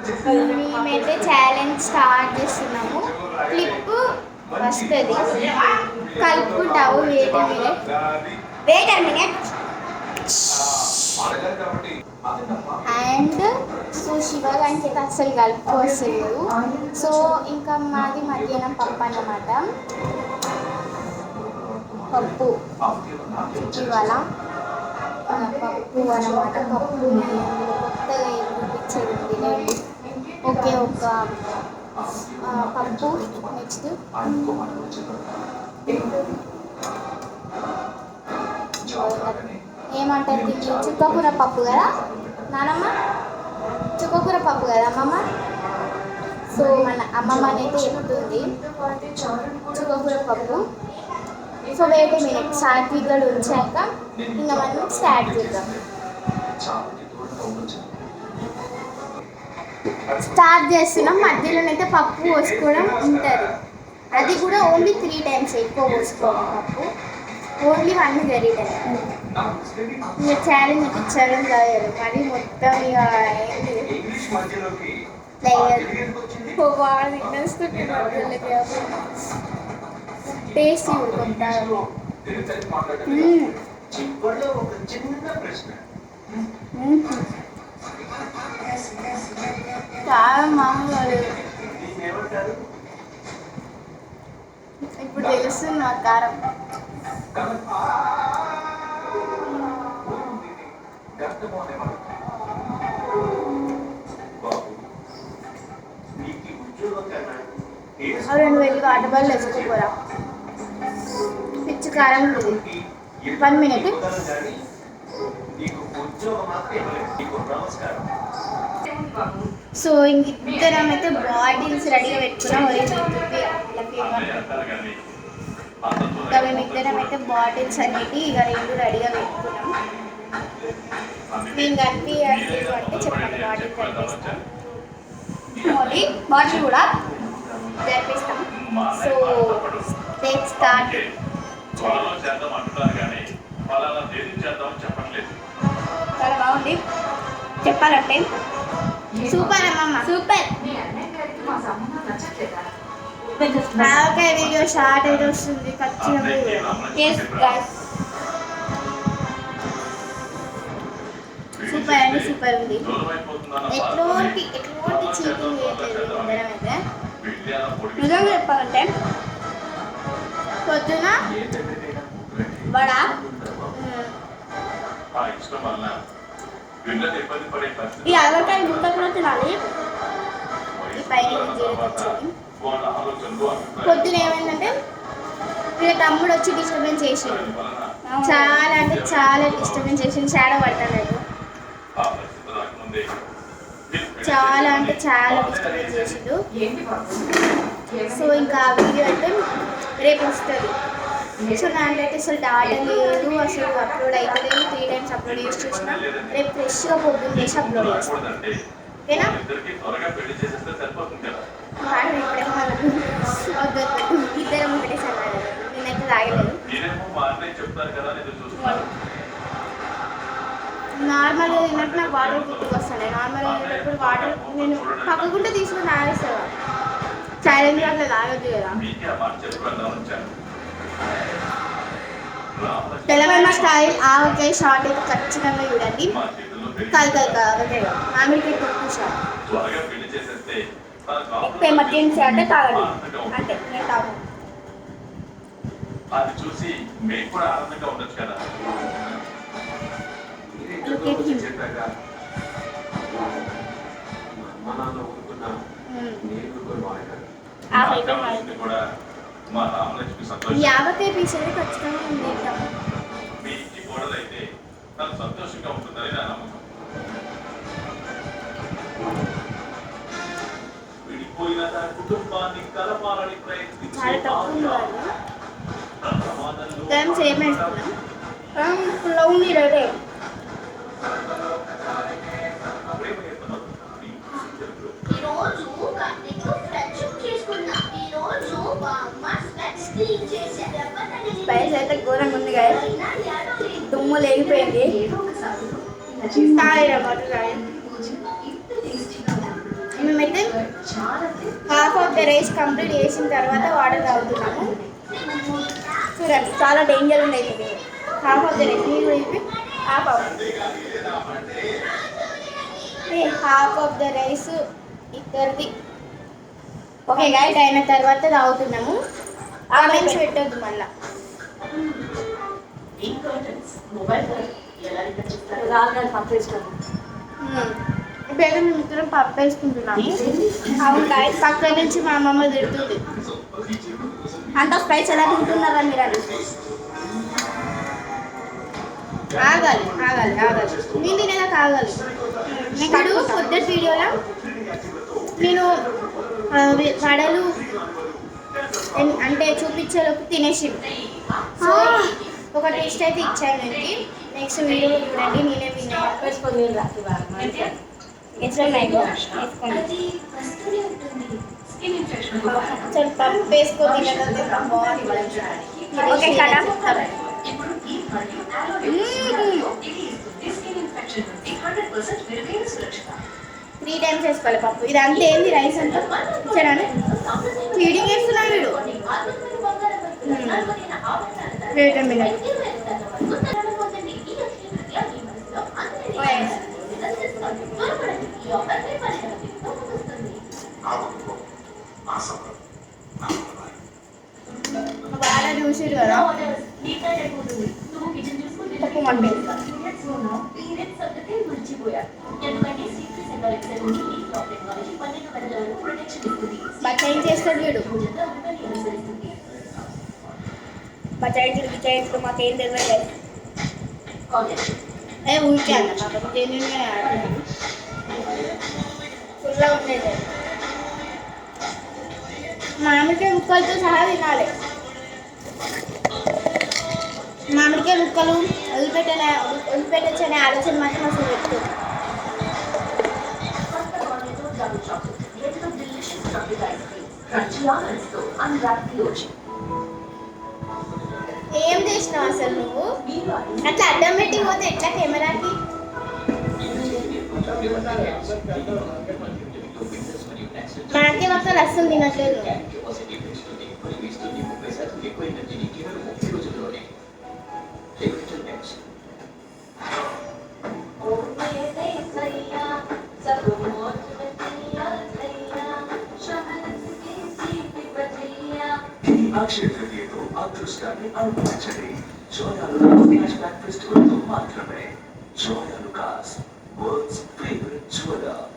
మేమైతే challenge start చేస్తున్నాము. Clip వస్తుంది, కలుపుకుంటావు. Wait a minute. And so శివగానికి అయితే అస్సలు కలుపుకోవట్లేదు. సో ఇంకా మాది మధ్యాహ్నం పప్పు అన్నమాట. పప్పు ఇవాళ పప్పు అన్నమాట. పప్పుని కొత్తగా చూపించేది లేదు. ఓకే, ఒక పప్పు. నెక్స్ట్ ఏమంటారు దీన్ని? చుక్కకూర పప్పు కదా నానమ్మ, చుక్కకూర పప్పు కదా అమ్మమ్మ. సో మన అమ్మమ్మ అయితే చెప్తుంది చుక్కకూర పప్పు. So wait a minute, Satvik గడు ఉంచాక ఇంకా మనం స్టార్ట్ చేద్దాం. స్టార్ట్ చేస్తున్నాం. మధ్యలోనైతే పప్పు పోసుకోవడం ఉంటుంది. అది కూడా ఓన్లీ 3 times, ఎక్కువ పోసుకోవాలి పప్పు. Only 1 very time. ఇక ఛాలెంజ్ ఇప్పించడం కాదు మరి మొత్తం ఇక వాడు తినేస్తుంది. టేస్టీ కొత్త చాలా మామూలు. ఇప్పుడు తెలుస్తుంది మా కారం. రెండు వెళ్ళి వాటర్ బాల్ వేసుకోపోరా. పిచ్చి కారం ఉంటుంది. 1 minute. సో ఇద్దరం అయితే బాటిల్స్ రెడీగా పెట్టుకున్నాం. ఇంకా మేమిద్దరం అయితే బాటిల్స్ అనేవి ఇక 2 రెడీగా పెట్టుకున్నాం. నేను కనిపించట్లేదు అంటే చెప్పండి, బాటిల్ కనిపిస్తాం. మళ్ళీ బాటిల్ కూడా జరిపిస్తాం. So take start. చాలా బాగుంది చెప్పాలంటే. సూపర్ అమ్మమ్మ, సూపర్. ఓకే, వీడియో షార్ట్ అయితే వస్తుంది ఖచ్చితంగా. సూపర్ అండి, సూపర్ ఉంది. ఎట్లాంటి చీటింగ్ చేయట్లేదు అందరం అయితే. నిజంగా చెప్పాలంటే పొద్దున వడ, ఈ ఆవకాయ ముద్ద కూడా తినాలి. ఈ పైన జీరకొచ్చింది. పొద్దున ఏమైందంటే వీళ్ళ తమ్ముడు వచ్చి డిస్టర్బెన్స్ చేసిండు. చాలా అంటే చాలా డిస్టర్బెన్స్ చేసిండు. షాడో పడతలేదు. చాలా అంటే చాలా డిస్టర్బెన్స్ చేసిండు. సో ఇంకా ఆ వీడియో అయితే రేపు వస్తుంది. సో దాంట్లో అయితే అసలు డాటా లేదు, అసలు అప్లోడ్ అయిపోలేదు. 3 times అప్లోడ్ చేసి చూసిన. రేపు ఫ్రెష్గా పొద్దున్న చేసి అప్లోడ్ చేస్తాను. ఓకేనా? ఇద్దరం ఒకటేసారి నేనైతే తాగలేదు. నార్మల్గా తిన్నట్టు నాకు వాటర్ గుర్తుకొస్తాయి. నార్మల్గా తినేటప్పుడు వాటర్ నేను పక్కకుంటే తీసుకుని తాగేస్తాను. ఛాలెంజ్ అట్లా తాగొద్దు కదా. తెలంగాణ స్టైల్ ఆవకాయ షార్ట్ అయితే ఖచ్చితంగా చూడండి. కాదు ఆవకాయ మామిడికాయ తొక్కు షార్ట్. ఎమర్జెన్సీ అంటే తాగండి, అంటే నేను తాగు. యావకాయ పీస్ అయితే ఖచ్చితంగా ఉంది. సంతోషంగా ఉంటుందని నా నమ్మకం. విడిపోయిన తన కుటుంబాన్ని కలపాలని ప్రయత్నించే స్పైస్ అయితే ఘోరంగా ఉంది కదా. దుమ్ము లేగిపోయింది. ఇంకా రైస్ కంప్లీట్ చేసిన తర్వాత వాటర్ తాగుతున్నాము. చూడండి చాలా డేంజర్ ఉండేది. హాఫ్ ఆఫ్ ద రైస్ నీళ్ళు వేసి హాఫ్ ఆఫ్ ద రైస్ ఇద్దరిది. ఓకే గైస్, అయిన తర్వాత తాగుతున్నాము. కామెంట్స్ పెట్టొద్దు మళ్ళా. ఇప్పుడు మేము ఇద్దరం పప్పు వేసుకుంటున్నాము. అవును గైస్, పక్క నుంచి మా అమ్మమ్మ తిడుతుంది. అంత స్పైస్ ఎలా తింటున్నారా మీరు అని. ఆగాలి నేను తినేదాకా ఆగాలి. ఇప్పుడు పొద్దుటి వీడియోలో నేను వడలు అంటే చూపించేలోపు తినేసి సో ఒక టేస్ట్ అయితే ఇచ్చాను మీకు. నెక్స్ట్ వీడియోలో చూడండి. నేనే విన్నాను పప్పు వేసుకొని ఓకే కదా. 3 times వేసుకోవాలి పప్పు. ఇది అంతే ఏంది రైస్ అంతా ఇచ్చారని ఫీడింగ్ వేస్తున్నాడు వీడు. బాగా చూసారు కదా తక్కువ మంది బచాయి చేస్తాడు వీడు. బచాయించుడు మాకేం తెలియదు. ఊరికే అన్న పాపం జెన్యున్గా ఆడుతున్నాడు. ఫుల్గా ఉండేది. మామిడికాయ ముక్కలతో సహా తినాలి. మామిడికాయ ముక్కలు వదిలిపెట్టచ్చనే ఆలోచన మాత్రం అసలు పెట్టు. ఏం చేసినావు అసలు నువ్వు? అట్లా అడ్డం పెట్టి పోతే ఎట్లా కెమెరాకి? మామిడికాయ మొక్కలు అస్సలు తినట్లేదు. అక్షయ తృతీయతో అదృష్టాన్ని అనుభవించండి. జోయాలుకాస్ ఫ్లాష్ బ్యాక్ ఫెస్టివల్తో మాత్రమే. Joyalukkas world's favourite jeweller.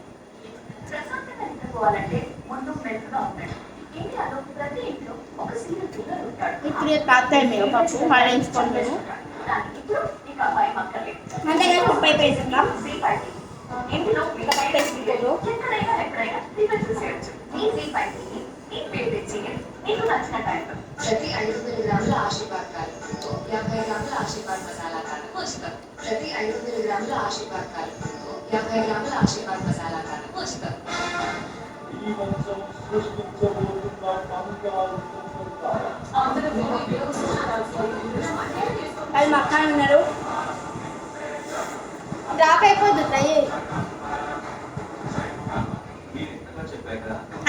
ప్రశాంతంగా నిద్రపోవాలంటే ముందు మెల్లుగా ఉండండి. ఇండియాలో ప్రతి ఇంట్లో ఒక సీరియల్ కిల్లర్ ఉంటాడు. ఇప్పుడు తాగుతాయి మీరు పప్పు మళ్ళించుకుంటాము. ఇప్పుడు ఇక భయం అక్కర్లేదు. అంతేగాని పప్పు అయిపోయిందా? ఇంట్లో పప్పు వేసుకుంటారు. ఎక్కడైనా ఎప్పుడైనా రివర్స్ చేయొచ్చు. ఈ సీపైకి ఈ ఫేవరెట్ సీరియల్ మీకు నచ్చిన టైంలో ప్రతి 500 గ్రాముల ఆశీర్వాద్ కారంతో 50 గ్రాముల ఆశీర్వాద్ మసాలా కారం ఉచితం. ప్రతి 500 గ్రాముల ఆశీర్వాద్ కారంతో 50 గ్రాముల ఆశీర్వాద్ మసాలా కారం ఉచితం. అది మక్కాలు ఉన్నారు. డ్రాప్ అయిపోద్దు ట్రై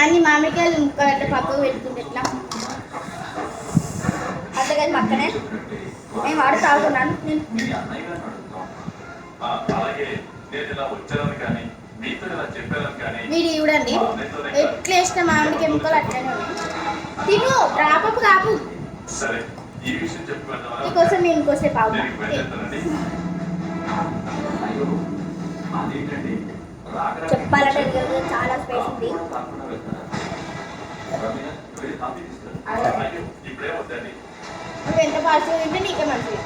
అన్ని మామిడికాయలు ముక్కలు పక్కకు పెట్టుకుంటే ఎట్లా? అంతేకాదు పక్కనే నేను వాడు తాగుతున్నాను. మీరు చూడండి ఎట్లా వేసిన మామిడికాయ ముక్కలు అట్లనే తిను. డ్రాపకు కాపు నీకోసం నేను ఇంకోసేపు ఆగు. చెప్పాలంటే చాలా స్పేస్ ఉంది. నువ్వు ఎంత ఫాస్ట్గా తింటే నీకే మంచిది.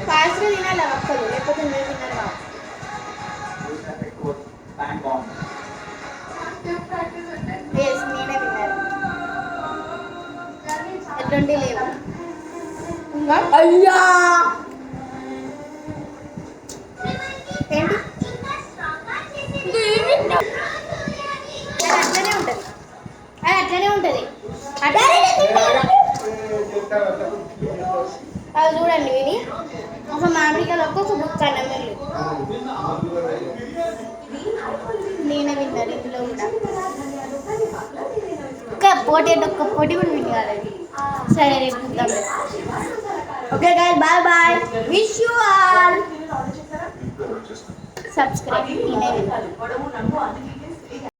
ఫాస్ట్గా తినాలి ఒక్కరు, లేకపోతే మీరు తిన్నారు బాబు. నేనే తిన్నాను. ఎటువంటి లేవు ఇంకా. అయ్యా ఏంటి అట్లనే ఉంటుంది. అది అట్లనే ఉంటుంది. అది చూడండి విని ఒక మామిడికాయలు ఒక్కొక్క బుక్ అన్నం వెళ్ళి నేనే విన్నారు ఇందులో కూడా ఒక్క పోటీ కూడా విన్ కాలేదు. సరే రేపు చూద్దాం. Okay guys bye bye wish you all subscribe నేనే విన్నారు.